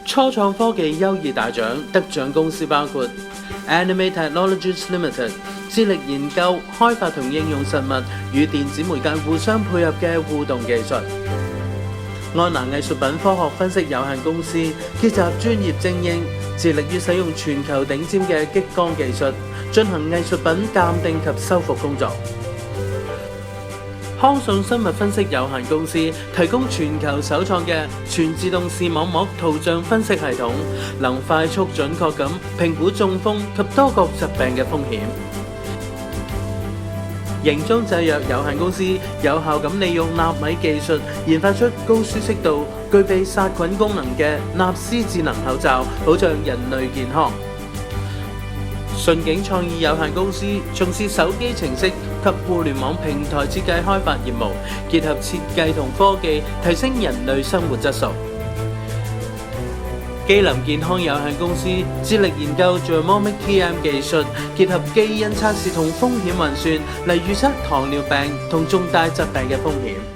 初創科技優異大獎得獎公司包括 Anime Technologies Limited， 致力研究、開發同應用實物與電子媒介互相配合嘅互動技術。安娜藝術品科學分析有限公司結集專業精英，致力於使用全球頂尖嘅激光技術進行藝術品鑑定及修復工作。康信生物分析有限公司提供全球首創嘅全自動視網膜圖像分析系統，能快速準確咁評估中風及多個疾病嘅風險。營中製藥有限公司有效咁利用納米技術研發出高舒適度、具備殺菌功能嘅納斯智能口罩，保障人類健康。順景創意有限公司從事手機程式及互聯網平台設計開發業務，結合設計同科技，提升人類生活質素。基林健康有限公司致力研究 Genomic TM 技術，結合基因測試同風險運算嚟預測糖尿病同重大疾病嘅風險。